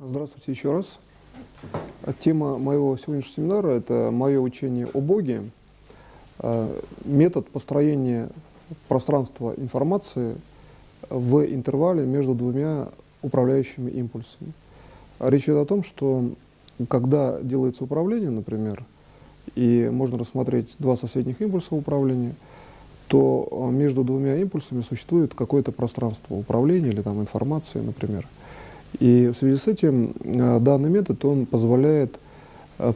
Здравствуйте еще раз. Тема моего сегодняшнего семинара – это мое учение о Боге, метод построения пространства информации в интервале между двумя управляющими импульсами. Речь идет о том, что когда делается управление, например, и можно рассмотреть два соседних импульса управления, то между двумя импульсами существует какое-то пространство управления или там информации, например. И в связи с этим данный метод он позволяет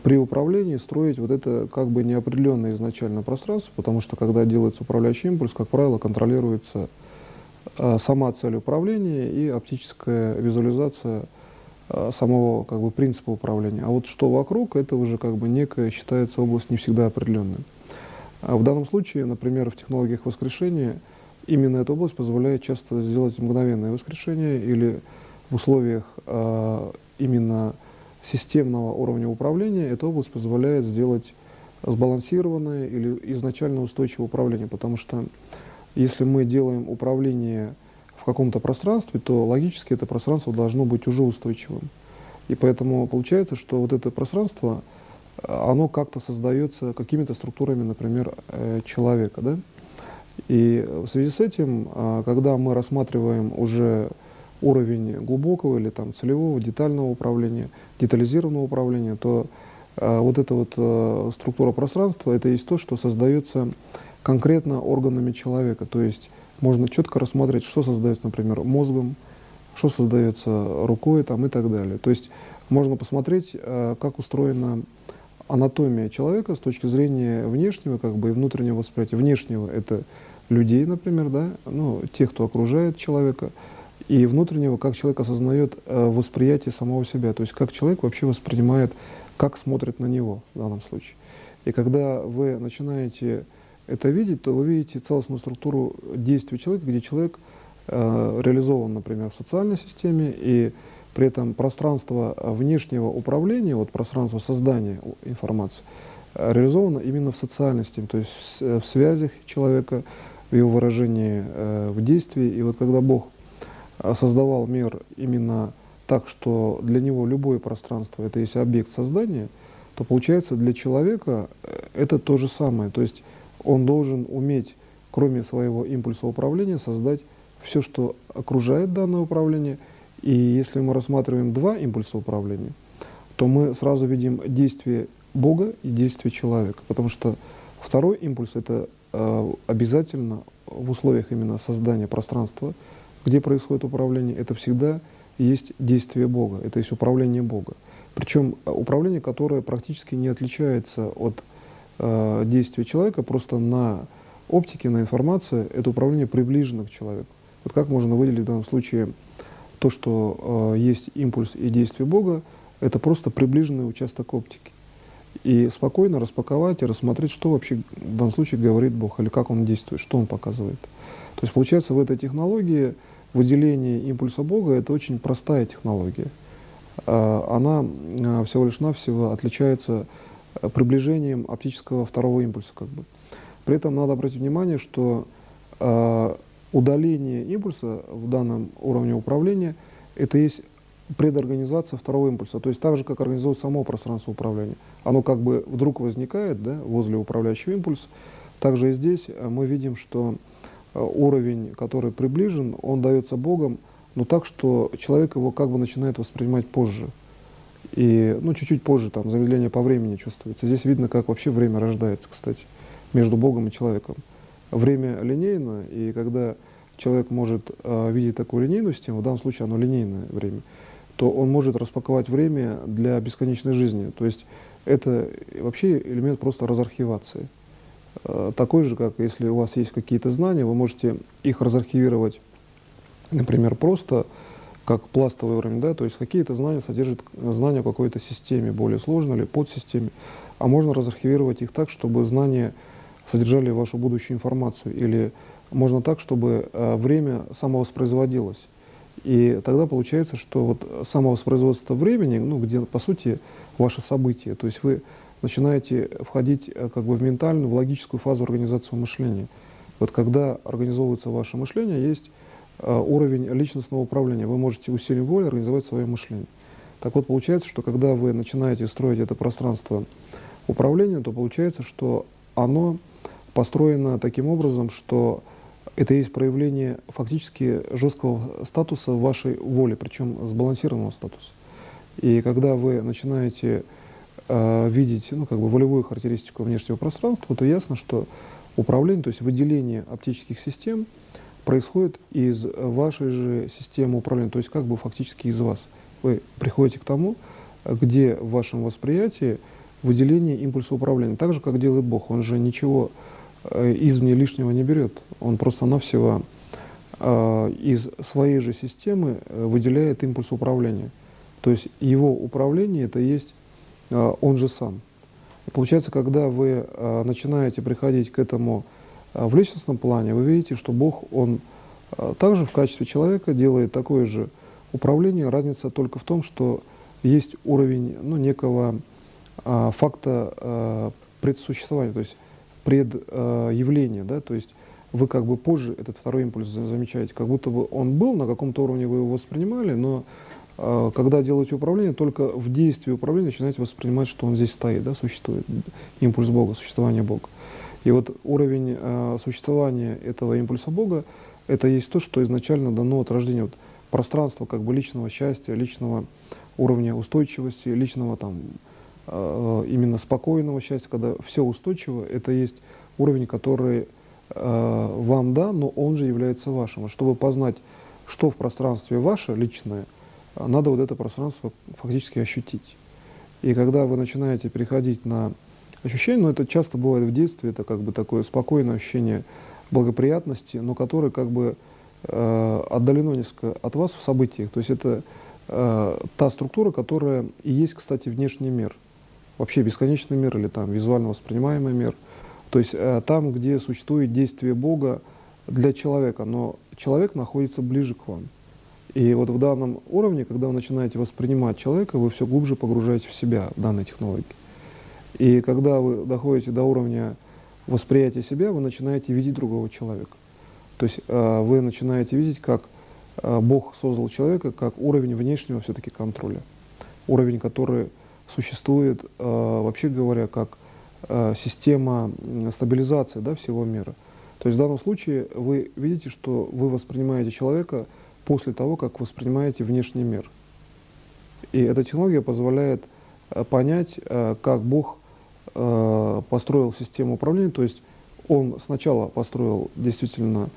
при управлении строить вот это как бы неопределенное изначально пространство, потому что когда делается управляющий импульс, как правило, контролируется сама цель управления и оптическая визуализация самого как бы принципа управления. А вот что вокруг, это уже как бы некая считается область не всегда определенная. В данном случае, например, в технологиях воскрешения именно эта область позволяет часто сделать мгновенное воскрешение или в условиях именно системного уровня управления эта область позволяет сделать сбалансированное или изначально устойчивое управление, потому что если мы делаем управление в каком-то пространстве, то логически это пространство должно быть уже устойчивым. И поэтому получается, что вот это пространство, оно как-то создается какими-то структурами, например, человека. Да? И в связи с этим, когда мы рассматриваем уже уровень глубокого или там целевого, детального управления, детализированного управления, то вот эта вот структура пространства, это есть то, что создается конкретно органами человека. То есть можно четко рассмотреть, что создается, например, мозгом, что создается рукой там, и так далее. То есть можно посмотреть, как устроена анатомия человека с точки зрения внешнего как бы, и внутреннего восприятия. Внешнего — это людей, например, да? Ну, тех, кто окружает человека, и внутреннего, как человек осознает восприятие самого себя, то есть как человек вообще воспринимает, как смотрит на него в данном случае. И когда вы начинаете это видеть, то вы видите целостную структуру действий человека, где человек реализован, например, в социальной системе, и при этом пространство внешнего управления, вот пространство создания информации, реализовано именно в социальной системе, то есть в связях человека, в его выражении в действии. И вот когда Бог создавал мир именно так, что для него любое пространство — это есть объект создания, то получается для человека это то же самое. То есть он должен уметь, кроме своего импульса управления, создать все, что окружает данное управление. И если мы рассматриваем два импульса управления, то мы сразу видим действие Бога и действие человека. Потому что второй импульс — это обязательно в условиях именно создания пространства, где происходит управление, это всегда есть действие Бога, это есть управление Бога. Причем управление, которое практически не отличается от действия человека, просто на оптике, на информации это управление приближено к человеку. Вот как можно выделить в данном случае то, что есть импульс и действие Бога, это просто приближенный участок оптики. И спокойно распаковать и рассмотреть, что вообще в данном случае говорит Бог, или как Он действует, что Он показывает. То есть получается в этой технологии выделение импульса Бога — это очень простая технология. Она всего лишь навсего отличается приближением оптического второго импульса. Как бы. При этом надо обратить внимание, что удаление импульса в данном уровне управления — это есть предорганизация второго импульса. То есть так же, как организует само пространство управления. Оно как бы вдруг возникает, да, возле управляющего импульса. Также и здесь мы видим, что уровень, который приближен, он дается Богом, но так, что человек его как бы начинает воспринимать позже. И, ну, чуть-чуть позже, там, замедление по времени чувствуется. Здесь видно, как вообще время рождается, кстати, между Богом и человеком. Время линейно, и когда человек может видеть такую линейную систему, в данном случае оно линейное время, то он может распаковать время для бесконечной жизни. То есть это вообще элемент просто разархивации. Такой же, как если у вас есть какие-то знания, вы можете их разархивировать, например, просто как пластовый уровень, да, то есть какие-то знания содержат знания о какой-то системе, более сложной или подсистеме, а можно разархивировать их так, чтобы знания содержали вашу будущую информацию, или можно так, чтобы время самовоспроизводилось. И тогда получается, что вот самовоспроизводство времени, ну, где, по сути, ваше событие, то есть вы начинаете входить как бы в ментальную, в логическую фазу организации мышления. Вот когда организовывается ваше мышление, есть уровень личностного управления. Вы можете усилием воли организовать свое мышление. Так вот, получается, что когда вы начинаете строить это пространство управления, то получается, что оно построено таким образом, что это есть проявление фактически жесткого статуса вашей воли, причем сбалансированного статуса. И когда вы начинаете видеть волевую характеристику внешнего пространства, то ясно, что управление, то есть выделение оптических систем, происходит из вашей же системы управления, то есть фактически из вас. Вы приходите к тому, где в вашем восприятии выделение импульса управления, так же, как делает Бог. Он же ничего извне лишнего не берет. Он просто-навсего из своей же системы выделяет импульс управления. То есть его управление это есть он же сам. И получается, когда вы начинаете приходить к этому в личностном плане, вы видите, что Бог, Он также в качестве человека делает такое же управление. Разница только в том, что есть уровень некого факта предсуществования, то есть предявления, да, то есть вы позже этот второй импульс замечаете, как будто бы он был, на каком-то уровне вы его воспринимали, но когда делаете управление, только в действии управления начинаете воспринимать, что он здесь стоит, да, существует, импульс Бога, существование Бога. И вот уровень существования этого импульса Бога, это есть то, что изначально дано от рождения. Вот пространство личного счастья, личного уровня устойчивости, личного именно спокойного счастья, когда все устойчиво, это есть уровень, который вам дан, но он же является вашим. А чтобы познать, что в пространстве ваше, личное, надо вот это пространство фактически ощутить. И когда вы начинаете переходить на ощущение, но это часто бывает в детстве, это такое спокойное ощущение благоприятности, но которое отдалено несколько от вас в событиях. То есть это та структура, которая и есть, кстати, внешний мир. Вообще бесконечный мир или визуально воспринимаемый мир. То есть там, где существует действие Бога для человека, но человек находится ближе к вам. И вот в данном уровне, когда вы начинаете воспринимать человека, вы все глубже погружаете в себя данной технологии. И когда вы доходите до уровня восприятия себя, вы начинаете видеть другого человека. То есть вы начинаете видеть, как Бог создал человека, как уровень внешнего все-таки контроля. Уровень, который существует, вообще говоря, как система стабилизации, да, всего мира. То есть в данном случае вы видите, что вы воспринимаете человека после того, как воспринимаете внешний мир. И эта технология позволяет понять, как Бог построил систему управления, то есть Он сначала построил действительно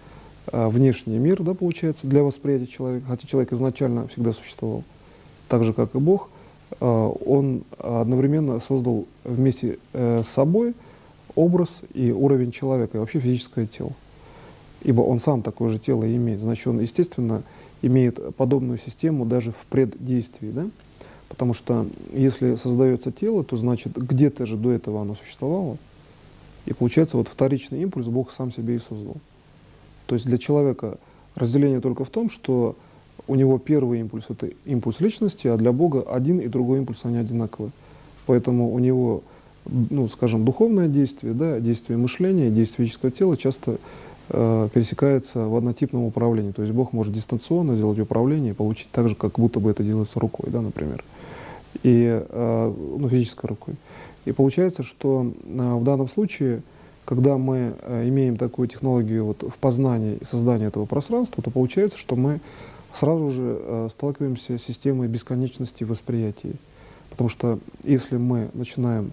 внешний мир, да, получается, для восприятия человека, хотя человек изначально всегда существовал, так же, как и Бог, Он одновременно создал вместе с собой образ и уровень человека, и вообще физическое тело. Ибо Он сам такое же тело имеет, значит, Он, естественно, имеет подобную систему даже в преддействии, да? Потому что если создается тело, то значит где-то же до этого оно существовало, и получается вот вторичный импульс Бог сам себе и создал. То есть для человека разделение только в том, что у него первый импульс — это импульс личности, а для Бога один и другой импульс, они одинаковые. Поэтому у него, скажем, духовное действие, да, действие мышления, действие физического тела часто пересекается в однотипном управлении. То есть Бог может дистанционно сделать управление и получить так же, как будто бы это делается рукой, да, например, и физической рукой. И получается, что в данном случае, когда мы имеем такую технологию вот в познании и создании этого пространства, то получается, что мы сразу же сталкиваемся с системой бесконечности восприятия. Потому что если мы начинаем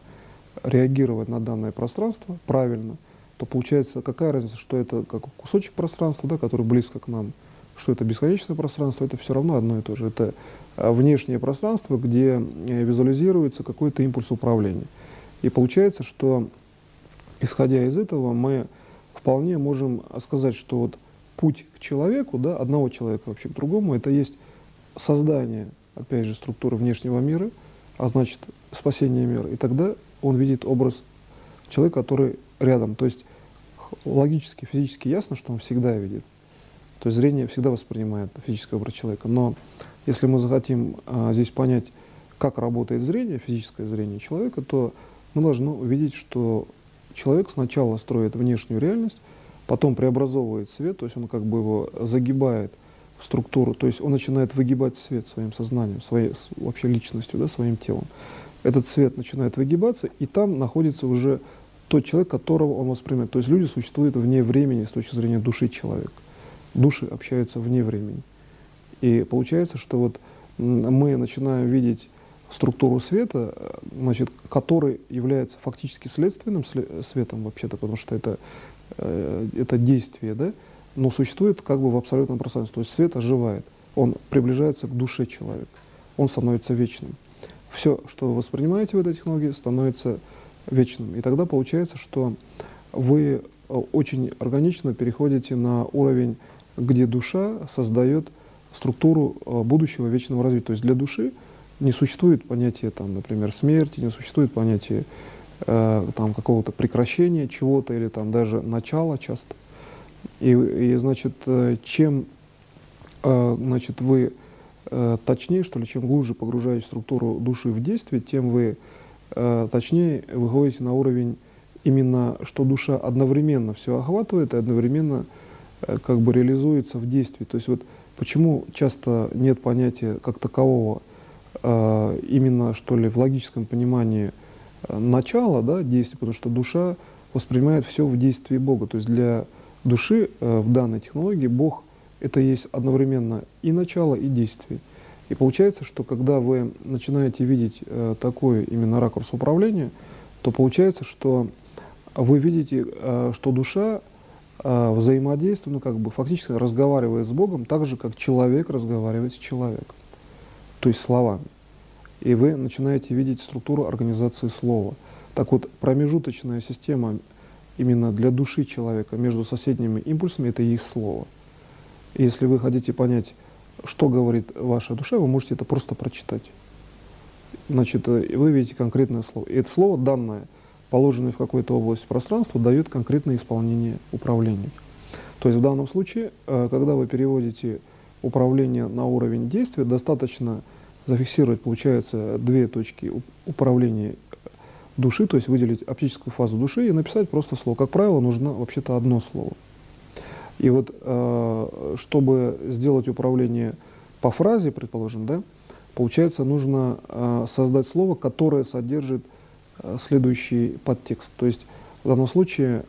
реагировать на данное пространство правильно, то получается, какая разница, что это как кусочек пространства, да, который близко к нам, что это бесконечное пространство, это все равно одно и то же. Это внешнее пространство, где визуализируется какой-то импульс управления. И получается, что, исходя из этого, мы вполне можем сказать, что вот путь к человеку, да, одного человека вообще к другому, это есть создание, опять же, структуры внешнего мира, а значит, спасение мира. И тогда он видит образ человека, который рядом. То есть логически, физически ясно, что он всегда видит. То есть зрение всегда воспринимает физический образ человека. Но если мы захотим здесь понять, как работает зрение, физическое зрение человека, то мы должны увидеть, что человек сначала строит внешнюю реальность, потом преобразовывает свет, то есть он его загибает в структуру, то есть он начинает выгибать свет своим сознанием, своей вообще личностью, да, своим телом. Этот свет начинает выгибаться, и там находится уже тот человек, которого он воспринимает. То есть люди существуют вне времени с точки зрения души человека. Души общаются вне времени. И получается, что вот мы начинаем видеть структуру света, значит, который является фактически следственным светом вообще-то, потому что это действие, да, но существует как бы в абсолютном пространстве. То есть свет оживает, он приближается к душе человека, он становится вечным. Все, что вы воспринимаете в этой технологии, становится вечным. И тогда получается, что вы очень органично переходите на уровень, где душа создает структуру будущего вечного развития. То есть для души не существует понятия, там, например, смерти, не существует понятия там, какого-то прекращения чего-то или там, даже начала часто. И значит, чем значит, вы точнее, что ли, чем глубже погружаете структуру души в действие, тем вы точнее выходите на уровень именно, что душа одновременно все охватывает и одновременно как бы реализуется в действии. То есть вот почему часто нет понятия как такового именно, что ли, в логическом понимании начала, да, действия, потому что душа воспринимает все в действии Бога. То есть для души в данной технологии Бог — это есть одновременно и начало, и действие. И получается, что когда вы начинаете видеть такой именно ракурс управления, то получается, что вы видите, что душа взаимодействует, ну как бы фактически разговаривает с Богом так же, как человек разговаривает с человеком, то есть словами. И вы начинаете видеть структуру организации слова. Так вот, промежуточная система именно для души человека между соседними импульсами — это и есть слово. И если вы хотите понять, что говорит ваша душа, вы можете это просто прочитать. Значит, вы видите конкретное слово. И это слово, данное, положенное в какой-то области пространства, дает конкретное исполнение управления. То есть в данном случае, когда вы переводите управление на уровень действия, достаточно зафиксировать, получается, две точки управления души, то есть выделить оптическую фазу души и написать просто слово. Как правило, нужно вообще-то одно слово. И вот, чтобы сделать управление по фразе, предположим, да, получается, нужно создать слово, которое содержит следующий подтекст. То есть в данном случае,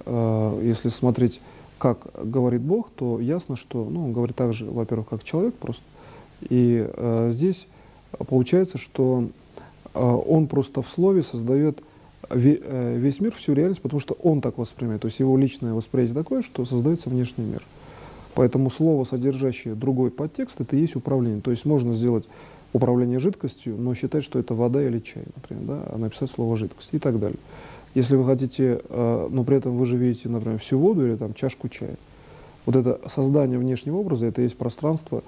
если смотреть, как говорит Бог, то ясно, что, ну, он говорит так же, во-первых, как человек просто. И здесь получается, что он просто в слове создает весь мир, всю реальность, потому что он так воспринимает. То есть его личное восприятие такое, что создается внешний мир. Поэтому слово, содержащее другой подтекст, это и есть управление. То есть можно сделать управление жидкостью, но считать, что это вода или чай, например, да, а написать слово жидкость и так далее. Если вы хотите, но при этом вы же видите, например, всю воду или там чашку чая, вот это создание внешнего образа, это и есть пространство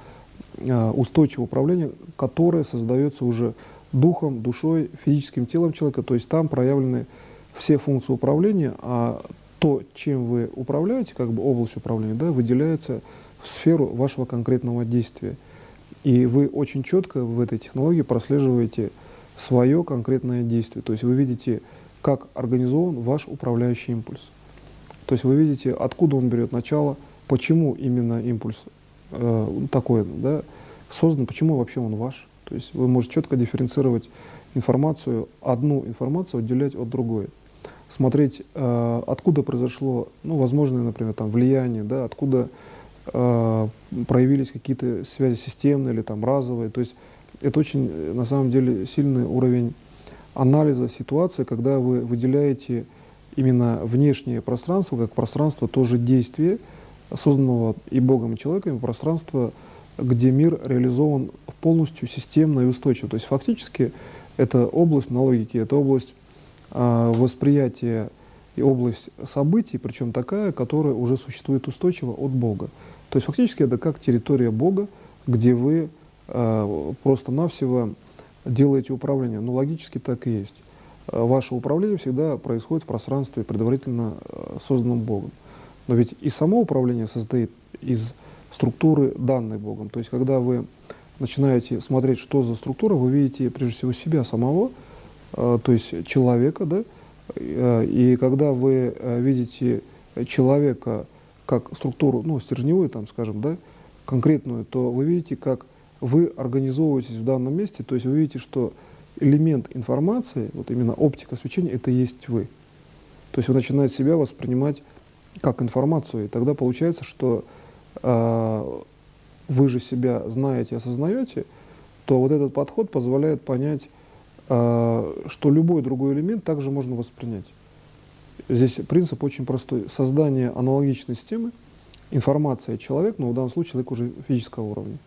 устойчивого управления, которое создается уже духом, душой, физическим телом человека, то есть там проявлены все функции управления, а то, чем вы управляете, как бы область управления, да, выделяется в сферу вашего конкретного действия. И вы очень четко в этой технологии прослеживаете свое конкретное действие. То есть вы видите, как организован ваш управляющий импульс. То есть вы видите, откуда он берет начало, почему именно импульс такой, да, создан, почему вообще он ваш. То есть вы можете четко дифференцировать информацию, одну информацию отделять от другой. Смотреть, откуда произошло, ну, возможное, например, там, влияние, да, откуда проявились какие-то связи системные или там разовые. То есть это очень, на самом деле, сильный уровень анализа ситуации, когда вы выделяете именно внешнее пространство, как пространство тоже действия, созданного и Богом, и человеком, и пространство, где мир реализован полностью системно и устойчиво. То есть фактически это область на логике, это область восприятия и область событий, причем такая, которая уже существует устойчиво от Бога. То есть фактически это как территория Бога, где вы просто-навсего делаете управление. Но логически так и есть. Ваше управление всегда происходит в пространстве, предварительно созданном Богом. Но ведь и само управление состоит из структуры, данной Богом. То есть когда вы начинаете смотреть, что за структура, вы видите прежде всего себя самого, то есть человека, да, и когда вы видите человека как структуру, ну, стержневую, там, скажем, да, конкретную, то вы видите, как вы организовываетесь в данном месте, то есть вы видите, что элемент информации, вот именно оптика свечения, это и есть вы. То есть вы начинаете себя воспринимать как информацию, и тогда получается, что вы же себя знаете, осознаете, то вот этот подход позволяет понять, что любой другой элемент также можно воспринять. Здесь принцип очень простой. Создание аналогичной системы, информация человек, но в данном случае человек уже физического уровня.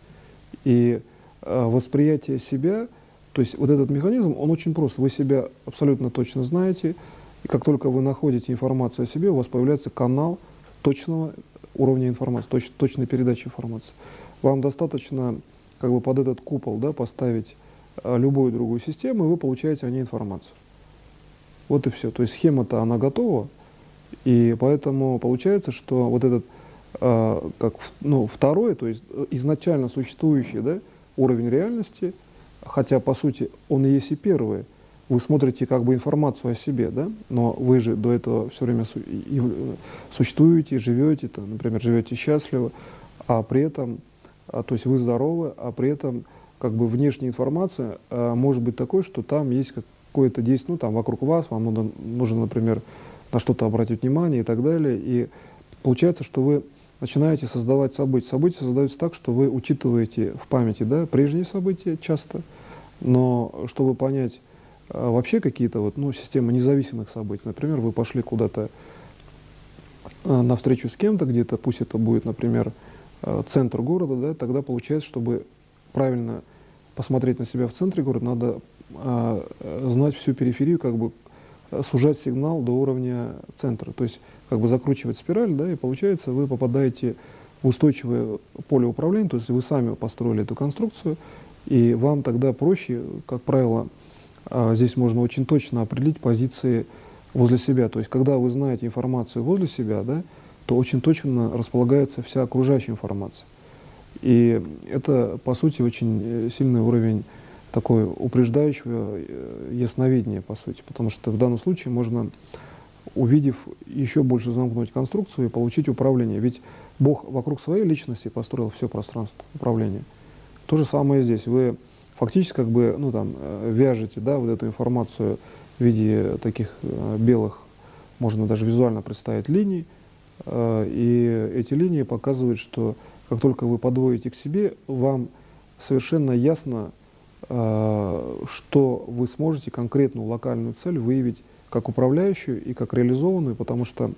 И восприятие себя, то есть вот этот механизм, он очень прост. Вы себя абсолютно точно знаете, и как только вы находите информацию о себе, у вас появляется канал точного уровня информации, точной передачи информации. Вам достаточно как бы под этот купол, да, поставить любую другую систему, и вы получаете о ней информацию. Вот и все. То есть схема-то она готова, и поэтому получается, что вот этот как, ну, второй, то есть изначально существующий, да, уровень реальности, хотя по сути он и есть и первый. Вы смотрите как бы информацию о себе, да, но вы же до этого все время существуете, живете, там, например, живете счастливо, а при этом, то есть вы здоровы, а при этом как бы внешняя информация может быть такой, что там есть какое-то действие, ну, там вокруг вас, вам нужно, например, на что-то обратить внимание и так далее, и получается, что вы начинаете создавать события. События создаются так, что вы учитываете в памяти, да, прежние события часто, но чтобы понять вообще какие-то вот, ну, системы независимых событий, например, вы пошли куда-то на встречу с кем-то где-то, пусть это будет, например, центр города, да, тогда получается, чтобы правильно посмотреть на себя в центре города, надо знать всю периферию, как бы сужать сигнал до уровня центра, то есть как бы закручивать спираль, да, и получается вы попадаете в устойчивое поле управления, то есть вы сами построили эту конструкцию, и вам тогда проще, как правило, здесь можно очень точно определить позиции возле себя, то есть когда вы знаете информацию возле себя, да, то очень точно располагается вся окружающая информация. И это, по сути, очень сильный уровень такой упреждающего ясновидения, по сути, потому что в данном случае можно, увидев, еще больше замкнуть конструкцию и получить управление. Ведь Бог вокруг своей личности построил все пространство управления. То же самое здесь. Вы фактически как бы, ну, там, вяжете, да, вот эту информацию в виде таких белых, можно даже визуально представить, линий, и эти линии показывают, что как только вы подводите к себе, вам совершенно ясно, что вы сможете конкретную локальную цель выявить как управляющую и как реализованную, потому что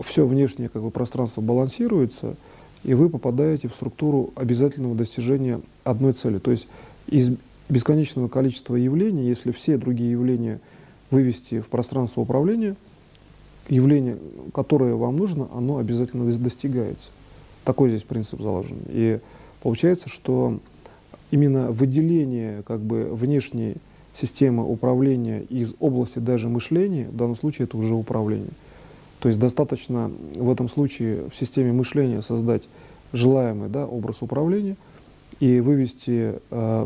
все внешнее как бы пространство балансируется, и вы попадаете в структуру обязательного достижения одной цели. То есть из бесконечного количества явлений, если все другие явления вывести в пространство управления, явление, которое вам нужно, оно обязательно достигается. Такой здесь принцип заложен. И получается, что именно выделение как бы внешней системы управления из области даже мышления, в данном случае это уже управление. То есть достаточно в этом случае в системе мышления создать желаемый, да, образ управления и вывести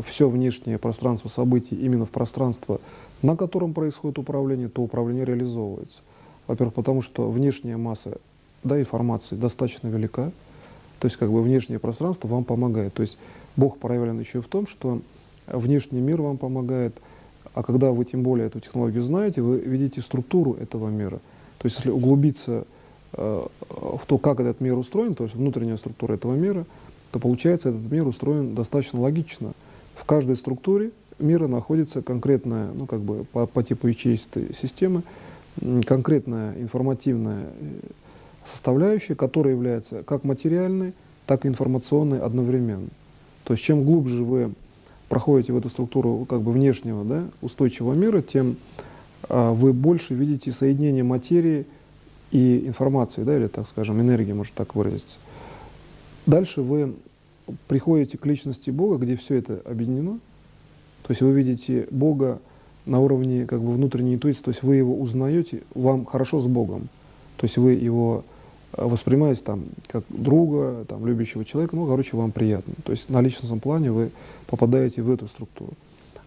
все внешнее пространство событий именно в пространство, на котором происходит управление, то управление реализовывается. Во-первых, потому что внешняя масса, да, информации достаточно велика, то есть как бы внешнее пространство вам помогает. То есть Бог проявлен еще и в том, что внешний мир вам помогает, а когда вы тем более эту технологию знаете, вы видите структуру этого мира. То есть если углубиться в то, как этот мир устроен, то есть внутренняя структура этого мира, то получается этот мир устроен достаточно логично. В каждой структуре мира находится конкретная, ну как бы по типу ячеистой системы, конкретная информативная составляющая, которая является как материальной, так и информационной одновременно. То есть чем глубже вы проходите в эту структуру как бы внешнего, да, устойчивого мира, тем вы больше видите соединение материи и информации, да, или, так скажем, энергии, может так выразиться. Дальше вы приходите к личности Бога, где все это объединено. То есть вы видите Бога на уровне как бы внутренней интуиции, то есть вы его узнаете, вам хорошо с Богом. То есть вы его воспринимаете там как друга, там, любящего человека, ну, короче, вам приятно. То есть на личностном плане вы попадаете в эту структуру.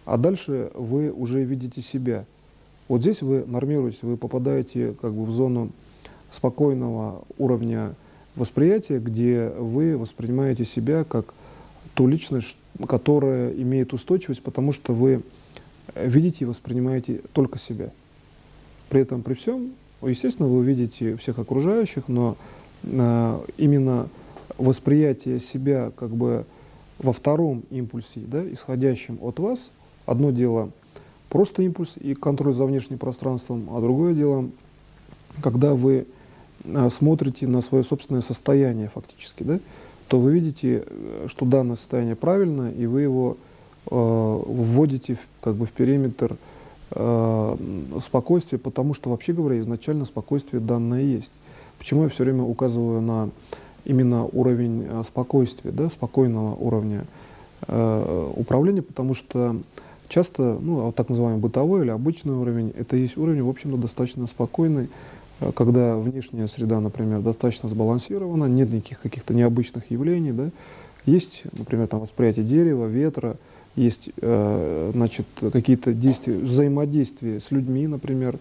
А дальше вы уже видите себя. Вот здесь вы нормируетесь, вы попадаете как бы в зону спокойного уровня восприятие, где вы воспринимаете себя как ту личность, которая имеет устойчивость, потому что вы видите и воспринимаете только себя. При этом, при всем, естественно, вы видите всех окружающих, но именно восприятие себя как бы во втором импульсе, да, исходящем от вас, одно дело просто импульс и контроль за внешним пространством, а другое дело, когда вы смотрите на свое собственное состояние фактически, да, то вы видите, что данное состояние правильно, и вы его вводите как бы в периметр спокойствия, потому что, вообще говоря, изначально спокойствие данное есть. Почему я все время указываю на именно уровень спокойствия, да, спокойного уровня управления, потому что часто, ну, так называемый бытовой или обычный уровень, это есть уровень, в общем-то, достаточно спокойный, когда внешняя среда, например, достаточно сбалансирована, нет никаких каких-то необычных явлений, да, есть, например, там восприятие дерева, ветра, есть, значит, какие-то действия, взаимодействия с людьми, например,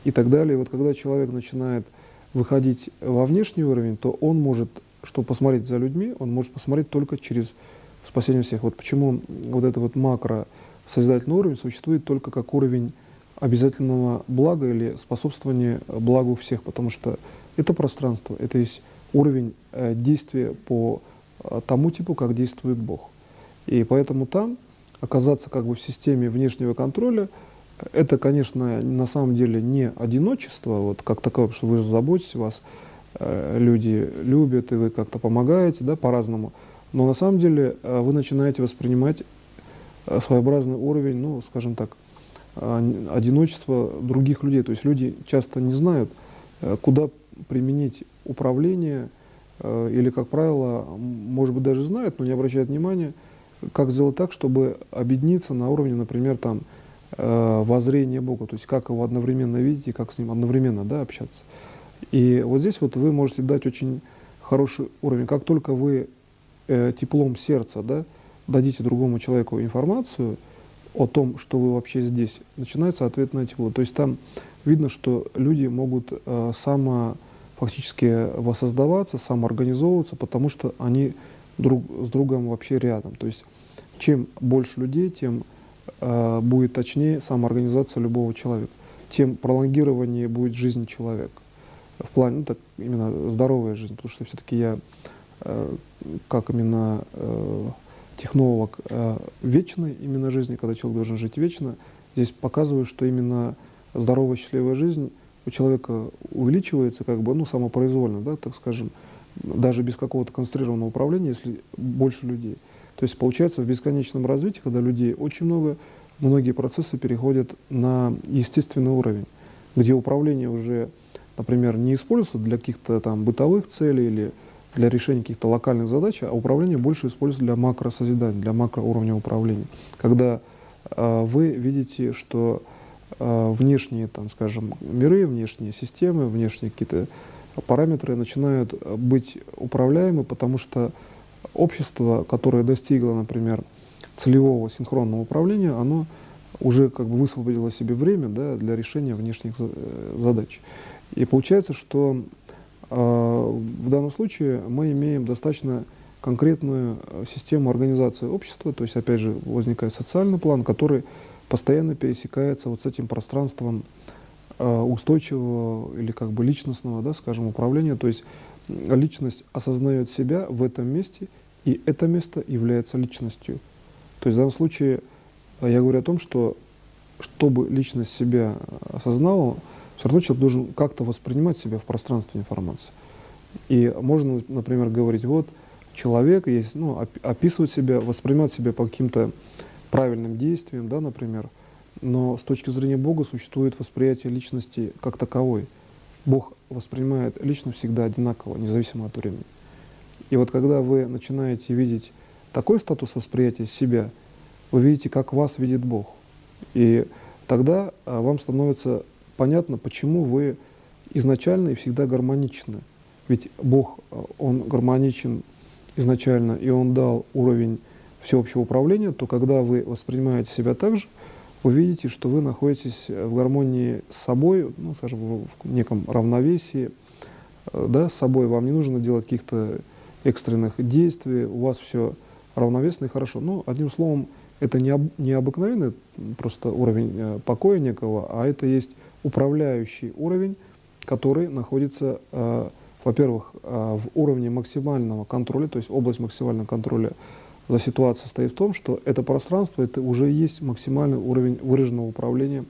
и так далее. И вот когда человек начинает выходить во внешний уровень, то он может, чтобы посмотреть за людьми, он может посмотреть только через спасение всех. Вот почему вот это вот макро-созидательный уровень существует только как уровень обязательного блага или способствования благу всех, потому что это пространство, это есть уровень действия по тому типу, как действует Бог. И поэтому там оказаться как бы в системе внешнего контроля, это, конечно, на самом деле не одиночество, вот как таковое, что вы же заботитесь, вас люди любят, и вы как-то помогаете, да, по-разному. Но на самом деле вы начинаете воспринимать своеобразный уровень, ну, скажем так, одиночества других людей. То есть люди часто не знают, куда применить управление, или, как правило, может быть, даже знают, но не обращают внимания, как сделать так, чтобы объединиться на уровне, например, там, воззрения Бога, то есть как его одновременно видеть и как с ним одновременно, да, общаться. И вот здесь вот вы можете дать очень хороший уровень. Как только вы теплом сердца, да, дадите другому человеку информацию о том, что вы вообще здесь, начинается ответное тепло. То есть там видно, что люди могут фактически воссоздаваться, самоорганизовываться, потому что они друг с другом вообще рядом. То есть чем больше людей, тем будет точнее самоорганизация любого человека, тем пролонгированнее будет жизнь человека. В плане, ну, так, именно здоровая жизнь, потому что все-таки я, как именно технолог вечной именно жизни, когда человек должен жить вечно, здесь показываю, что именно здоровая, счастливая жизнь у человека увеличивается, как бы, ну, самопроизвольно, да, так скажем, даже без какого-то концентрированного управления, если больше людей. То есть получается в бесконечном развитии, когда людей очень много, многие процессы переходят на естественный уровень, где управление уже, например, не используется для каких-то там бытовых целей или для решения каких-то локальных задач, а управление больше используется для макросозидания, для макроуровня управления. Когда вы видите, что внешние, там, скажем, миры, внешние системы, внешние какие-то параметры начинают быть управляемы, потому что общество, которое достигло, например, целевого синхронного управления, оно уже как бы высвободило себе время, да, для решения внешних задач. И получается, что в данном случае мы имеем достаточно конкретную систему организации общества, то есть, опять же, возникает социальный план, который постоянно пересекается вот с этим пространством устойчивого или как бы личностного, да, скажем, управления. То есть личность осознает себя в этом месте, и это место является личностью. То есть в данном случае я говорю о том, что чтобы личность себя осознала, все равно человек должен как-то воспринимать себя в пространстве информации. И можно, например, говорить, вот человек есть, ну, описывать себя, воспринимать себя по каким-то правильным действиям, да, например, но с точки зрения Бога существует восприятие личности как таковой. Бог воспринимает личность всегда одинаково, независимо от времени. И вот когда вы начинаете видеть такой статус восприятия себя, вы видите, как вас видит Бог. И тогда вам становится понятно, почему вы изначально и всегда гармоничны. Ведь Бог, Он гармоничен изначально, и Он дал уровень всеобщего управления, то когда вы воспринимаете себя так же, вы видите, что вы находитесь в гармонии с собой, ну, скажем, в неком равновесии, да, с собой, вам не нужно делать каких-то экстренных действий, у вас все равновесно и хорошо. Ну, одним словом, это не обыкновенный просто уровень покоя некого, а это есть управляющий уровень, который находится, во-первых, в уровне максимального контроля, то есть область максимального контроля за ситуацией состоит в том, что это пространство, это уже есть максимальный уровень выраженного управления,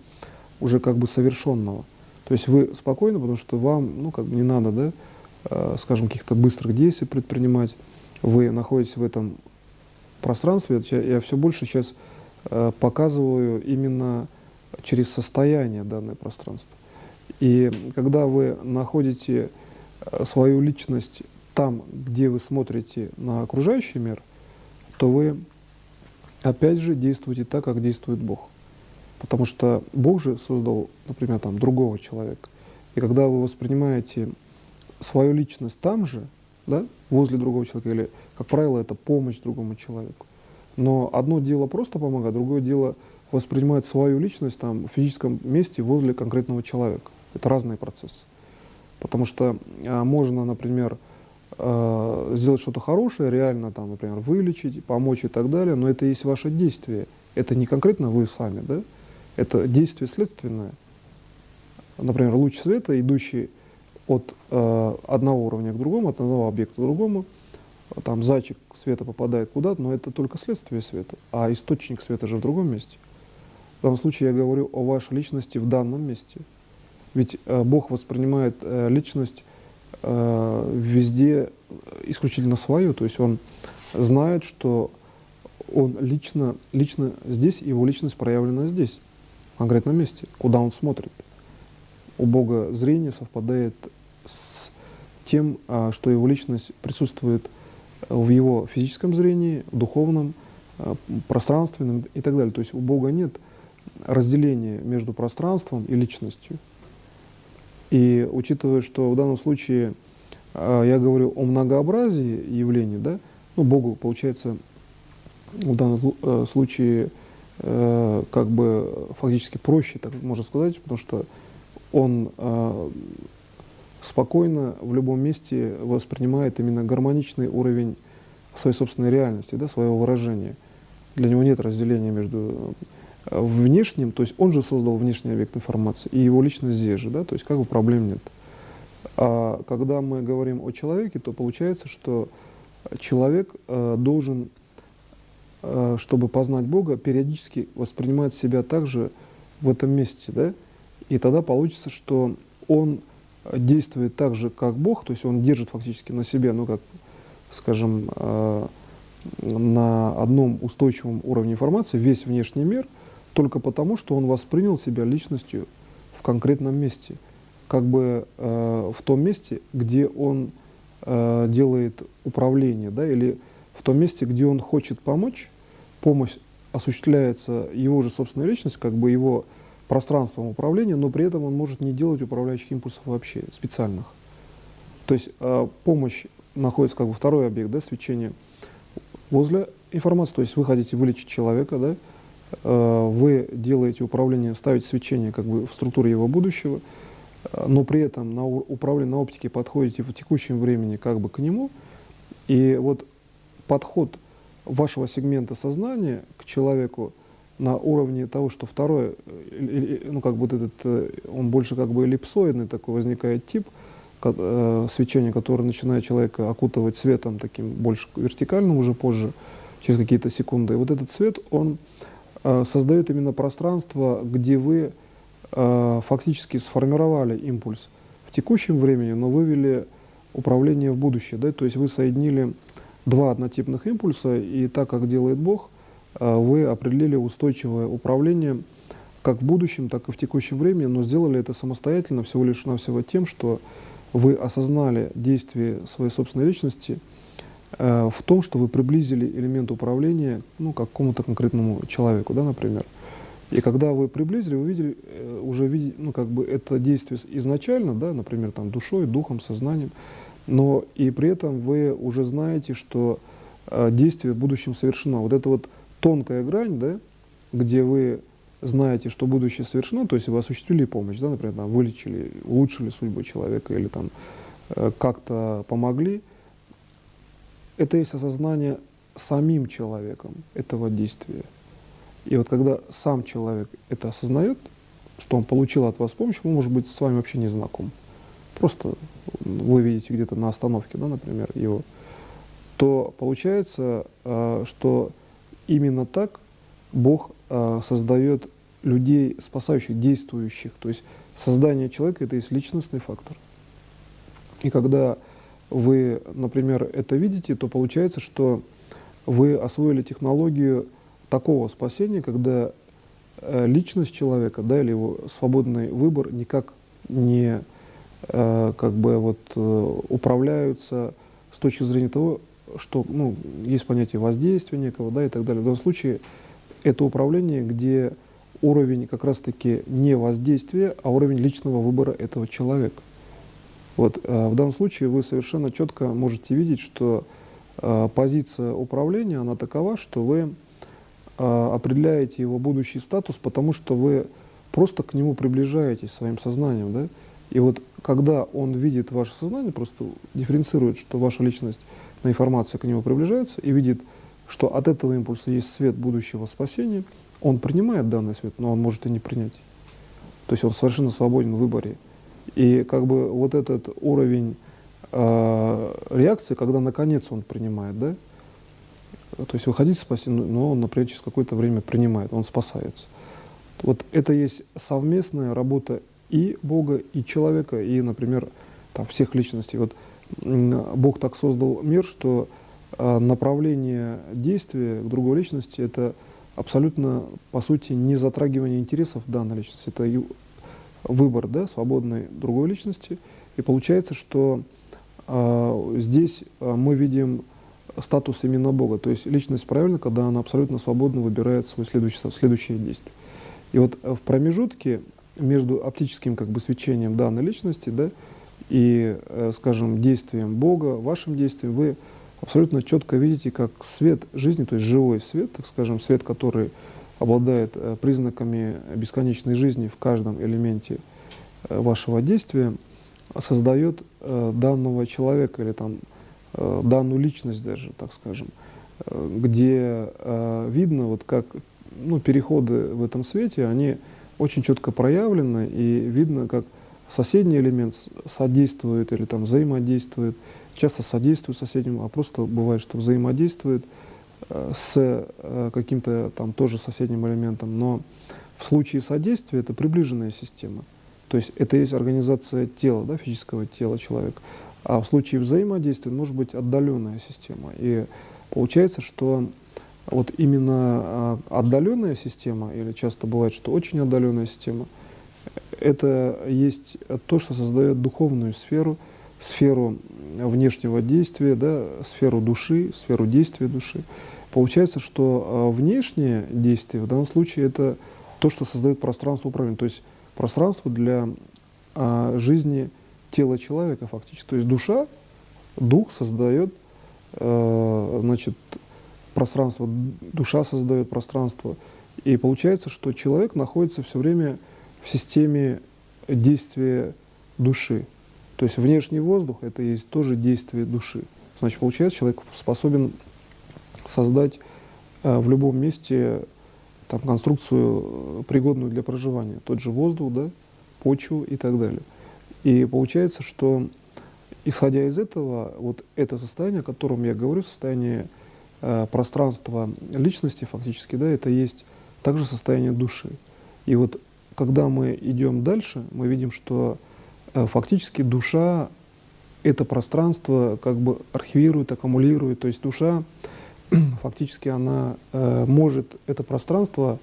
уже как бы совершенного. То есть вы спокойны, потому что вам, ну, как бы не надо, да, скажем, каких-то быстрых действий предпринимать. Вы находитесь в этом пространстве. Я все больше сейчас показываю именно через состояние данное пространство. И когда вы находите свою личность там, где вы смотрите на окружающий мир, то вы опять же действуете так, как действует Бог. Потому что Бог же создал, например, там, другого человека. И когда вы воспринимаете свою личность там же, да, возле другого человека, или, как правило, это помощь другому человеку. Но одно дело просто помогать, другое дело воспринимать свою личность там, в физическом месте возле конкретного человека. Это разные процессы. Потому что можно, например, сделать что-то хорошее, реально, там, например, вылечить, помочь и так далее, но это и есть ваше действие. Это не конкретно вы сами, да? Это действие следственное. Например, луч света, идущий от одного уровня к другому, от одного объекта к другому, там зайчик света попадает куда-то, но это только следствие света, а источник света же в другом месте. В данном случае я говорю о вашей личности в данном месте. Ведь Бог воспринимает личность везде исключительно свою, то есть Он знает, что Он лично здесь, Его личность проявлена здесь, в конкретном месте, куда Он смотрит. У Бога зрение совпадает с тем, что Его личность присутствует в Его физическом зрении, в духовном, пространственном и так далее. То есть у Бога нет разделения между пространством и личностью. И учитывая, что в данном случае я говорю о многообразии явлений, да, ну, Богу, получается, в данном случае как бы фактически проще, так можно сказать, потому что Он спокойно в любом месте воспринимает именно гармоничный уровень своей собственной реальности, да, своего выражения. Для него нет разделения между внешним, то есть он же создал внешний объект информации, и его личность здесь же, да, то есть как бы проблем нет. А когда мы говорим о человеке, то получается, что человек должен, чтобы познать Бога, периодически воспринимать себя также в этом месте, да, и тогда получится, что он действует так же, как Бог, то есть он держит фактически на себе, ну, как, скажем, на одном устойчивом уровне информации весь внешний мир, только потому, что он воспринял себя личностью в конкретном месте, как бы в том месте, где он делает управление, да, или в том месте, где он хочет помочь, помощь осуществляется его же собственной личностью, как бы его пространством управления, но при этом он может не делать управляющих импульсов вообще, специальных. То есть помощь находится как бы второй объект, да, свечение возле информации, то есть вы хотите вылечить человека, да, вы делаете управление, ставите свечение как бы в структуре его будущего, но при этом на управление на оптике подходите в текущем времени как бы к нему, и вот подход вашего сегмента сознания к человеку на уровне того, что второе, ну как бы вот этот, он больше как бы эллипсоидный такой возникает тип свечения, который начинает человека окутывать светом таким больше вертикальным уже позже, через какие-то секунды. И вот этот свет, он создает именно пространство, где вы фактически сформировали импульс в текущем времени, но вывели управление в будущее. Да? То есть вы соединили два однотипных импульса, и так, как делает Бог, вы определили устойчивое управление как в будущем, так и в текущем времени, но сделали это самостоятельно всего лишь навсего тем, что вы осознали действие своей собственной личности в том, что вы приблизили элемент управления, ну, к какому-то конкретному человеку, да, например. И когда вы приблизили, вы увидели, уже видели, ну, как бы это действие изначально, да, например, там, душой, духом, сознанием, но и при этом вы уже знаете, что действие в будущем совершено. Вот это вот тонкая грань, да, где вы знаете, что будущее совершено, то есть вы осуществили помощь, да, например, там, вылечили, улучшили судьбу человека или там как-то помогли, это есть осознание самим человеком этого действия. И вот когда сам человек это осознает, что он получил от вас помощь, он может быть с вами вообще не знаком. Просто вы видите где-то на остановке, да, например, его, то получается, что именно так Бог создает людей, спасающих, действующих. То есть создание человека — это есть личностный фактор. И когда вы, например, это видите, то получается, что вы освоили технологию такого спасения, когда личность человека, да, или его свободный выбор никак не управляются с точки зрения того, что есть понятие воздействия некого, да, и так далее. В данном случае это управление, где уровень как раз-таки не воздействия, а уровень личного выбора этого человека. Вот, в данном случае вы совершенно четко можете видеть, что позиция управления, она такова, что вы определяете его будущий статус, потому что вы просто к нему приближаетесь своим сознанием, да? И вот когда он видит ваше сознание, просто дифференцирует, что ваша личность на информации к нему приближается, и видит, что от этого импульса есть свет будущего спасения, он принимает данный свет, но он может и не принять. То есть он совершенно свободен в выборе. И вот этот уровень реакции, когда наконец он принимает, да, то есть вы хотите спасти, но он, например, через какое-то время принимает, он спасается. Вот это есть совместная работа и Бога, и человека, и, например, там, всех личностей. Вот Бог так создал мир, что направление действия к другой личности — это абсолютно, по сути, не затрагивание интересов данной личности. Это выбор, да, свободной другой личности. И получается, что здесь мы видим статус именно Бога. То есть личность правильна, когда она абсолютно свободно выбирает свое следующее действие. И вот в промежутке между оптическим свечением данной личности, да, и, скажем, действием Бога, вашим действием, вы абсолютно четко видите, как свет жизни, то есть живой свет, так скажем, свет, который обладает признаками бесконечной жизни в каждом элементе вашего действия, создает данного человека или там данную личность даже, так скажем, где видно, вот как переходы в этом свете, они очень четко проявлены, и видно, как соседний элемент содействует или там взаимодействует, часто содействует соседнему, а просто бывает, что взаимодействует с каким-то там тоже соседним элементом, но в случае содействия это приближенная система. То есть это есть организация тела, да, физического тела человека. А в случае взаимодействия может быть отдаленная система. И получается, что вот именно отдаленная система, или часто бывает, что очень отдаленная система, это есть то, что создает духовную сферу, сферу внешнего действия, да, сферу души, сферу действия души. Получается, что внешнее действие в данном случае это то, что создает пространство управления, то есть пространство для жизни тела человека фактически. То есть душа, дух создает, пространство, душа создает пространство. И получается, что человек находится все время в системе действия души. То есть внешний воздух — это есть тоже действие души. Значит, получается, человек способен создать в любом месте там конструкцию, пригодную для проживания. Тот же воздух, да, почву и так далее. И получается, что исходя из этого, вот это состояние, о котором я говорю, состояние пространства личности фактически, да, это есть также состояние души. И вот когда мы идем дальше, мы видим, что фактически душа это пространство архивирует, аккумулирует. То есть душа фактически она может это пространство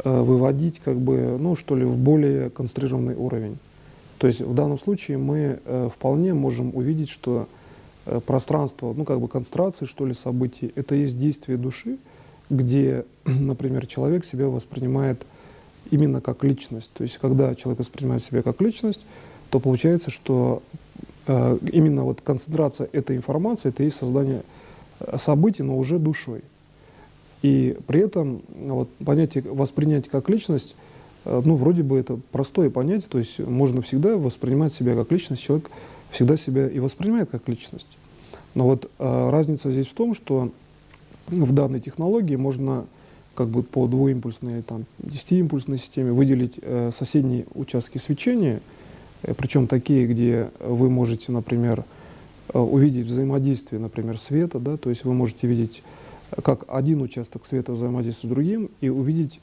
выводить в более концентрированный уровень. То есть в данном случае мы вполне можем увидеть, что пространство, концентрации, событий, это есть действие души, где, например, человек себя воспринимает именно как личность. То есть когда человек воспринимает себя как личность, то получается, что именно вот концентрация этой информации, это и есть создание событий, но уже душой. И при этом понятие воспринять как личность, вроде бы это простое понятие, то есть можно всегда воспринимать себя как личность, человек всегда себя и воспринимает как личность. Но вот разница здесь в том, что в данной технологии можно как бы по двуимпульсной, там, 10-импульсной системе выделить соседние участки свечения, причем такие, где вы можете, например, увидеть взаимодействие, например, света, да, то есть вы можете видеть, как один участок света взаимодействует с другим, и увидеть,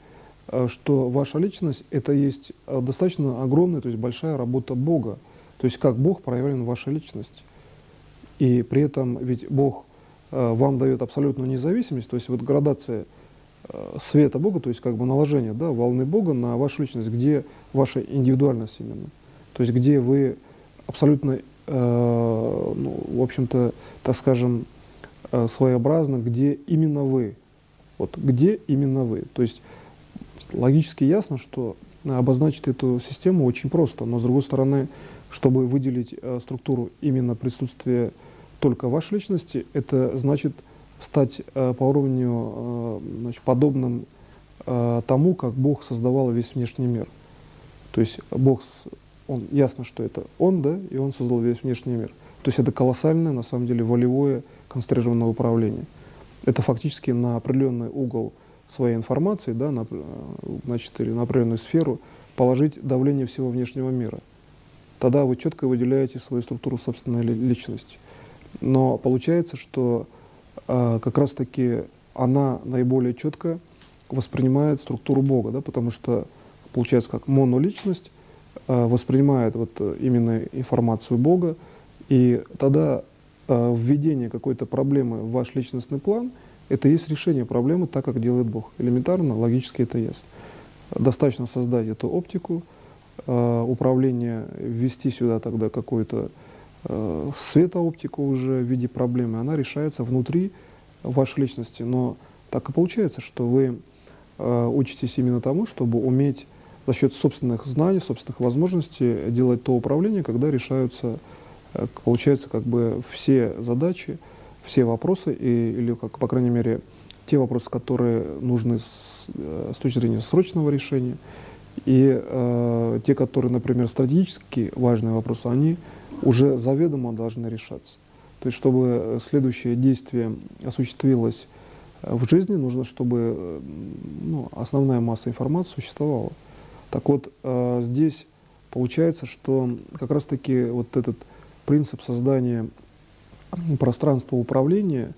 что ваша личность — это есть достаточно огромная, то есть большая работа Бога, то есть как Бог проявлен в вашей личности. И при этом ведь Бог вам дает абсолютную независимость, то есть вот градация света Бога, то есть как бы наложение, да, волны Бога на вашу личность, где ваша индивидуальность именно, то есть где вы абсолютно, ну, в общем-то, так скажем, своеобразно, где именно вы, вот где именно вы, то есть логически ясно, что обозначить эту систему очень просто, но с другой стороны, чтобы выделить структуру именно присутствия только вашей личности, это значит стать по уровню, значит, подобным тому, как Бог создавал весь внешний мир. То есть Бог, он, ясно, что это Он, да, и Он создал весь внешний мир. То есть это колоссальное, на самом деле, волевое концентрированное управление. Это фактически на определенный угол своей информации, да, значит, или на определенную сферу положить давление всего внешнего мира. Тогда вы четко выделяете свою структуру собственной личности. Но получается, что как раз-таки она наиболее четко воспринимает структуру Бога, да, потому что получается как моноличность воспринимает вот именно информацию Бога, и тогда введение какой-то проблемы в ваш личностный план — это и есть решение проблемы так, как делает Бог. Элементарно, логически это ясно. Достаточно создать эту оптику, управление, ввести сюда тогда какую-то светооптику уже в виде проблемы, она решается внутри вашей личности. Но так и получается, что вы учитесь именно тому, чтобы уметь за счет собственных знаний, собственных возможностей делать то управление, когда решаются, получается, как бы все задачи, все вопросы, или, как, по крайней мере, те вопросы, которые нужны с точки зрения срочного решения, и те, которые, например, стратегически важные вопросы, они уже заведомо должны решаться. То есть, чтобы следующее действие осуществилось в жизни, нужно, чтобы основная масса информации существовала. Так вот, здесь получается, что как раз-таки вот этот принцип создания пространства управления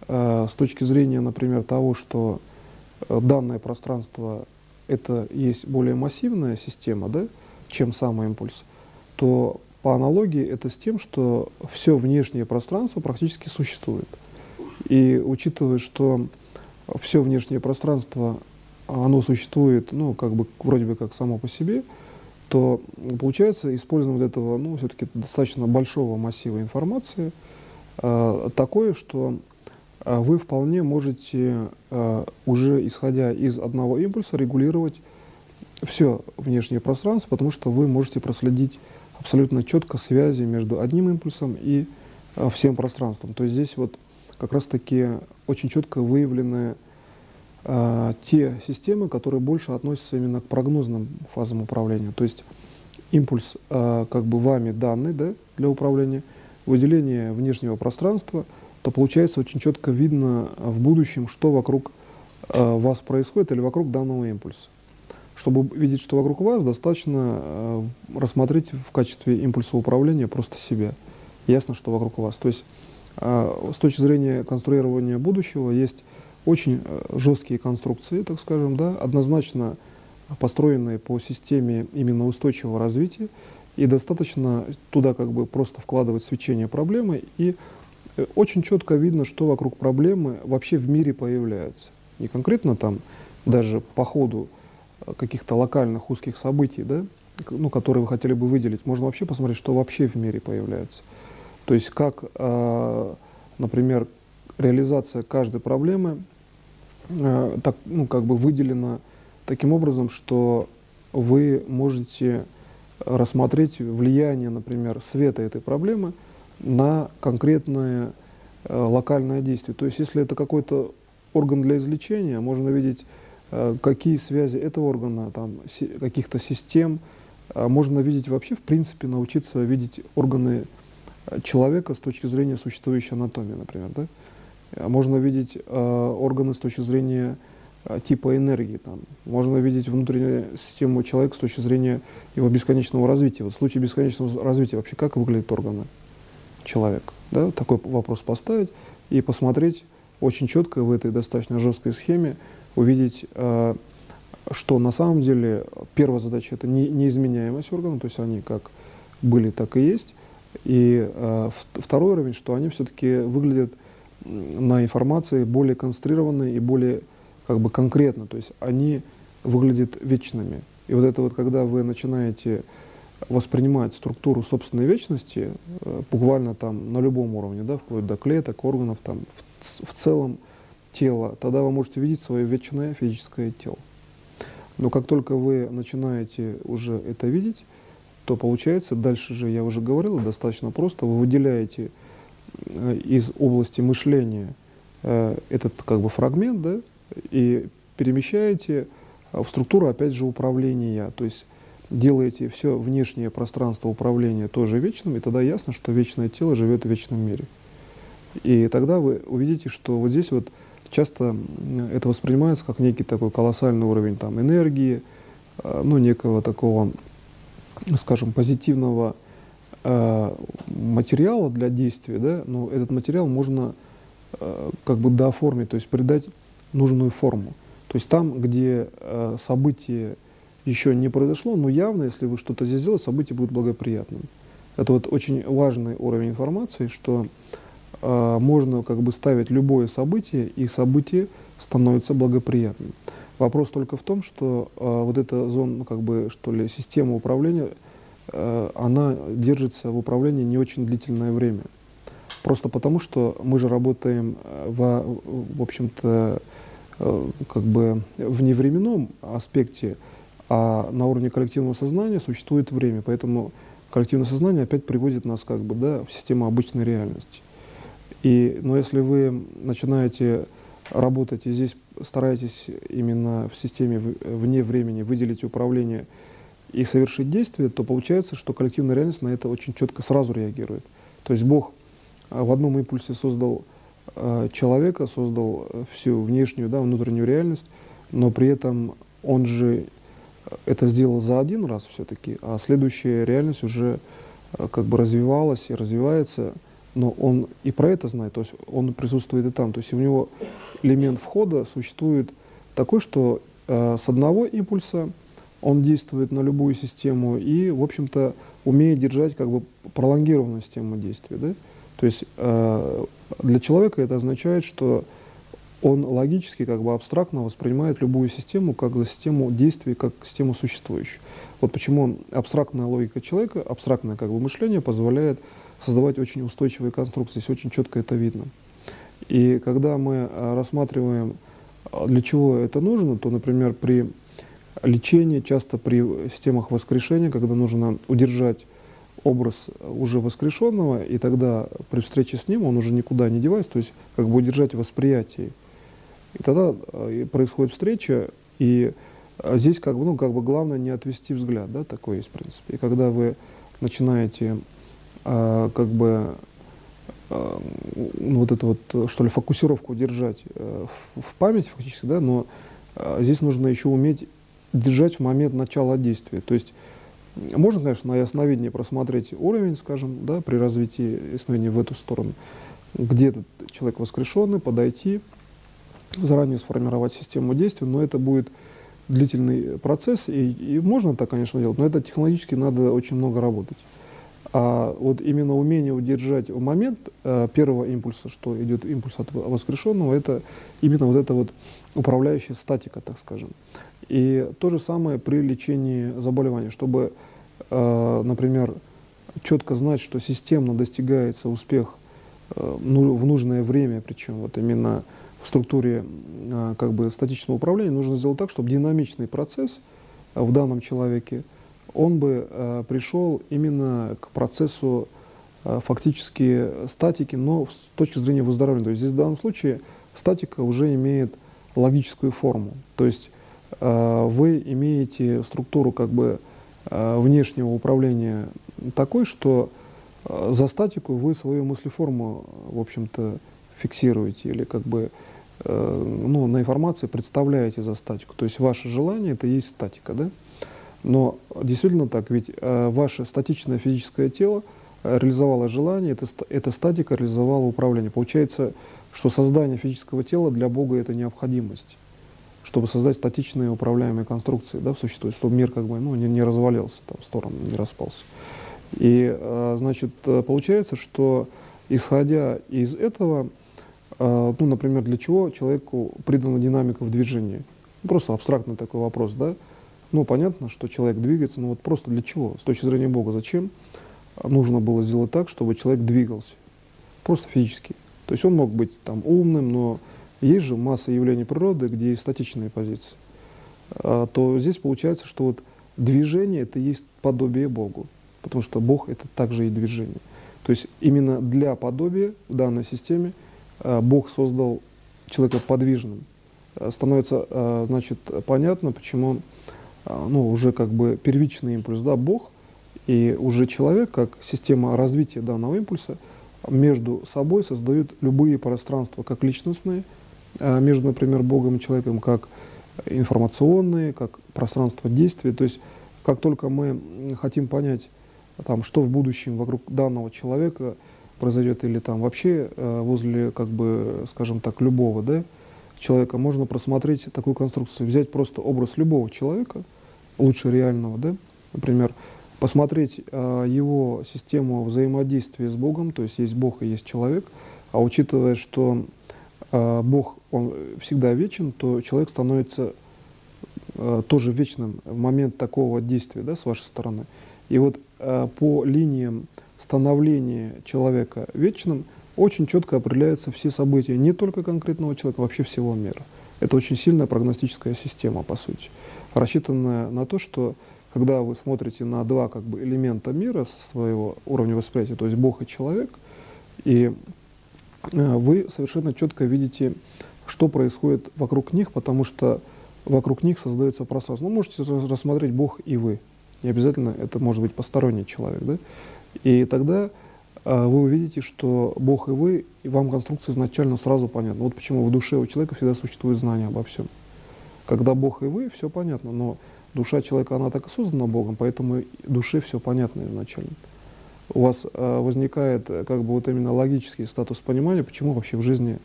с точки зрения, например, того, что данное пространство — это есть более массивная система, да, чем сам импульс, то по аналогии это с тем, что все внешнее пространство практически существует. И учитывая, что все внешнее пространство, оно существует, ну, как бы, вроде бы как само по себе, то получается использование вот этого, ну, все-таки достаточно большого массива информации, такое, что вы вполне можете, уже исходя из одного импульса, регулировать все внешнее пространство, потому что вы можете проследить абсолютно четко связи между одним импульсом и всем пространством. То есть здесь вот как раз-таки очень четко выявлены те системы, которые больше относятся именно к прогнозным фазам управления. То есть импульс как бы вами данный, да, для управления, выделение внешнего пространства, то получается очень четко видно в будущем, что вокруг вас происходит или вокруг данного импульса. Чтобы видеть, что вокруг вас, достаточно рассмотреть в качестве импульса управления просто себя. Ясно, что вокруг вас. То есть с точки зрения конструирования будущего есть очень жесткие конструкции, так скажем, да, однозначно построенные по системе именно устойчивого развития, и достаточно туда как бы просто вкладывать свечение проблемы, и очень четко видно, что вокруг проблемы вообще в мире появляется. Не конкретно там даже по ходу каких-то локальных узких событий, да, ну, которые вы хотели бы выделить, можно вообще посмотреть, что вообще в мире появляется. То есть как, например, реализация каждой проблемы так, ну, как бы выделена таким образом, что вы можете рассмотреть влияние, например, света этой проблемы на конкретное локальное действие. То есть если это какой-то орган для излечения, можно видеть, какие связи этого органа, там, каких-то систем, можно видеть вообще, в принципе, научиться видеть органы человека с точки зрения существующей анатомии, например. Да? Можно видеть органы с точки зрения типа энергии. Там. Можно видеть внутреннюю систему человека с точки зрения его бесконечного развития. Вот в случае бесконечного развития вообще как выглядят органы человека? Да? Такой вопрос поставить и посмотреть очень четко в этой достаточно жесткой схеме, увидеть, что на самом деле первая задача — это неизменяемость органов, то есть они как были, так и есть. И второй уровень, что они все-таки выглядят на информации более концентрированно и более как бы конкретно, то есть они выглядят вечными. И вот это вот, когда вы начинаете воспринимать структуру собственной вечности, буквально там на любом уровне, да, вплоть до клеток, органов, там, в целом тела, тогда вы можете видеть свое вечное физическое тело. Но как только вы начинаете уже это видеть, то получается, дальше же, я уже говорил, достаточно просто, вы выделяете из области мышления этот как бы фрагмент, да, и перемещаете в структуру, опять же, управления, то есть делаете все внешнее пространство управления тоже вечным, и тогда ясно, что вечное тело живет в вечном мире. И тогда вы увидите, что вот здесь вот часто это воспринимается как некий такой колоссальный уровень там, энергии, ну, некого такого, скажем, позитивного материала для действия, да, но этот материал можно как бы дооформить, то есть придать нужную форму. То есть там, где событие еще не произошло, но явно, если вы что-то здесь сделаете, событие будет благоприятным. Это вот очень важный уровень информации, что можно как бы ставить любое событие, и событие становится благоприятным. Вопрос только в том, что вот эта зона, ну, как бы, что ли, система управления, она держится в управлении не очень длительное время. Просто потому, что мы же работаем в общем-то, как бы в невременном аспекте, а на уровне коллективного сознания существует время. Поэтому коллективное сознание опять приводит нас как бы, да, в систему обычной реальности. Но если вы начинаете работать и здесь стараетесь именно в системе вне времени выделить управление и совершить действие, то получается, что коллективная реальность на это очень четко сразу реагирует. То есть Бог в одном импульсе создал человека, создал всю внешнюю, да, внутреннюю реальность, но при этом он же это сделал за один раз все-таки, а следующая реальность уже как бы развивалась и развивается, но он и про это знает, то есть он присутствует и там. То есть у него элемент входа существует такой, что с одного импульса он действует на любую систему и, в общем-то, умеет держать как бы пролонгированную систему действия. Да? То есть для человека это означает, что он логически, как бы абстрактно воспринимает любую систему как за систему действий, как систему существующую. Вот почему абстрактная логика человека, абстрактное как бы мышление позволяет создавать очень устойчивые конструкции. Здесь очень четко это видно. И когда мы рассматриваем, для чего это нужно, то, например, при лечении, часто при системах воскрешения, когда нужно удержать образ уже воскрешенного, и тогда при встрече с ним он уже никуда не девается, то есть как бы удержать восприятие. И тогда происходит встреча, и здесь как бы, ну, как бы главное не отвести взгляд, да, такой есть принцип. И когда вы начинаете как бы вот эту вот, что ли, фокусировку держать в памяти фактически, да, но здесь нужно еще уметь держать в момент начала действия. То есть можно, конечно, на ясновидении просмотреть уровень, скажем, да, при развитии ясновидения в эту сторону, где этот человек воскрешенный, подойти, заранее сформировать систему действий, но это будет длительный процесс, и можно так, конечно, делать, но это технологически надо очень много работать. А вот именно умение удержать момент первого импульса, что идет импульс от воскрешенного, это именно вот эта вот управляющая статика, так скажем. И то же самое при лечении заболевания, чтобы, например, четко знать, что системно достигается успех в нужное время, причем вот именно в структуре как бы статичного управления, нужно сделать так, чтобы динамичный процесс в данном человеке, он бы пришел именно к процессу фактически статики, но с точки зрения выздоровления. То есть здесь в данном случае статика уже имеет логическую форму. То есть вы имеете структуру как бы внешнего управления такой, что За статику вы свою мыслеформу, в общем-то, фиксируете или как бы ну, на информации представляете за статику. То есть ваше желание — это и есть статика, да? Но действительно так, ведь ваше статичное физическое тело реализовало желание, эта статика реализовала управление. Получается, что создание физического тела для Бога — это необходимость, чтобы создать статичные управляемые конструкции, да, существуют, чтобы мир как бы ну, не развалился там, в сторону, не распался. И, значит, получается, что исходя из этого, ну, например, для чего человеку придана динамика в движении? Просто абстрактный такой вопрос, да? Ну, понятно, что человек двигается, но вот просто для чего? С точки зрения Бога, зачем нужно было сделать так, чтобы человек двигался? Просто физически. То есть он мог быть там умным, но есть же масса явлений природы, где есть статичные позиции. То здесь получается, что вот движение — это и есть подобие Богу, потому что Бог — это также и движение. То есть именно для подобия в данной системе Бог создал человека подвижным. Становится, значит, понятно, почему ну, уже как бы первичный импульс, да, Бог, и уже человек, как система развития данного импульса, между собой создают любые пространства, как личностные, между, например, Богом и человеком, как информационные, как пространство действия. То есть как только мы хотим понять, там, что в будущем вокруг данного человека произойдет, или там вообще возле, как бы, скажем так, любого, да, человека, можно просмотреть такую конструкцию, взять просто образ любого человека, лучше реального, да, например, посмотреть его систему взаимодействия с Богом, то есть Бог и есть человек, а учитывая, что Бог, он всегда вечен, то человек становится тоже вечным в момент такого действия, да, с вашей стороны. И вот по линиям становления человека вечным очень четко определяются все события не только конкретного человека, а вообще всего мира. Это очень сильная прогностическая система, по сути, рассчитанная на то, что когда вы смотрите на два как бы элемента мира со своего уровня восприятия, то есть Бог и человек, и вы совершенно четко видите, что происходит вокруг них, потому что вокруг них создается пространство. Ну, можете рассмотреть Бог и вы. Не обязательно это может быть посторонний человек, да? И тогда вы увидите, что Бог и вы, и вам конструкция изначально сразу понятна. Вот почему в душе у человека всегда существует знание обо всем. Когда Бог и вы, все понятно, но душа человека, она так и создана Богом, поэтому душе все понятно изначально. У вас возникает как бы вот именно логический статус понимания, почему вообще в жизни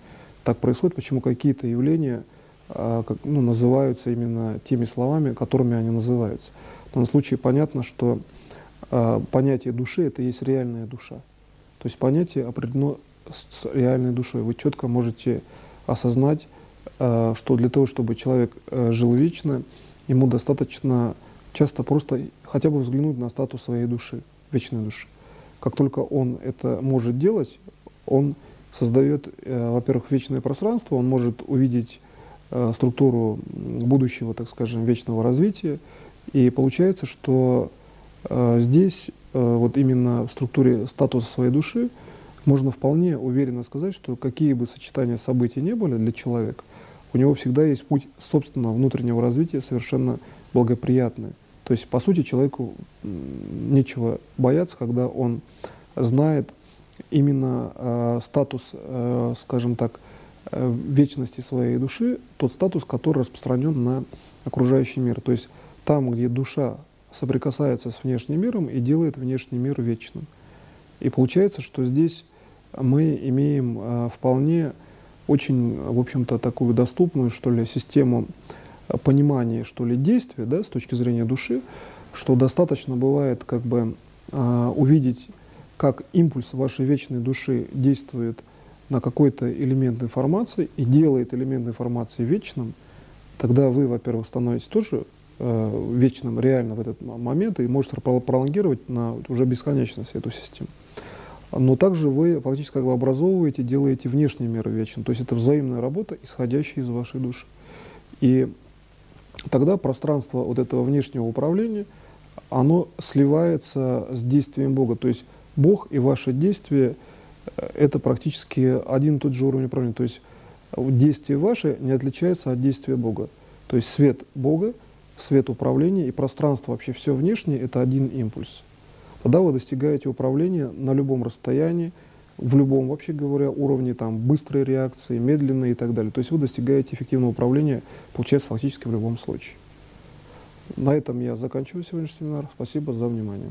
так происходит, почему какие-то явления называются именно теми словами, которыми они называются. В данном случае понятно, что понятие души — это и есть реальная душа. То есть понятие определено с реальной душой. Вы четко можете осознать, что для того, чтобы человек жил вечно, ему достаточно часто просто хотя бы взглянуть на статус своей души, вечной души. Как только он это может делать, он создает, во-первых, вечное пространство, он может увидеть структуру будущего, так скажем, вечного развития. И получается, что здесь вот именно в структуре статуса своей души можно вполне уверенно сказать, что какие бы сочетания событий не были для человека, у него всегда есть путь собственного внутреннего развития совершенно благоприятный. То есть, по сути, человеку нечего бояться, когда он знает именно статус, скажем так, вечности своей души, тот статус, который распространен на окружающий мир. То есть там, где душа соприкасается с внешним миром и делает внешний мир вечным. И получается, что здесь мы имеем вполне очень, в общем-то, такую доступную, что ли, систему понимания, что ли, действия, да, с точки зрения души, что достаточно бывает как бы увидеть, как импульс вашей вечной души действует на какой-то элемент информации и делает элемент информации вечным, тогда вы, во-первых, становитесь тоже вечным реально в этот момент и можете пролонгировать на уже бесконечность эту систему. Но также вы фактически как бы образовываете, делаете внешний мир вечным. То есть это взаимная работа, исходящая из вашей души. И тогда пространство вот этого внешнего управления, оно сливается с действием Бога. То есть Бог и ваше действие — это практически один и тот же уровень управления. То есть действие ваше не отличается от действия Бога. То есть свет Бога, свет управления и пространство, вообще все внешнее — это один импульс. тогда вы достигаете управления на любом расстоянии, в любом, вообще говоря, уровне, там, быстрой реакции, медленной и так далее. То есть вы достигаете эффективного управления, получается, фактически в любом случае. На этом я заканчиваю сегодняшний семинар. Спасибо за внимание.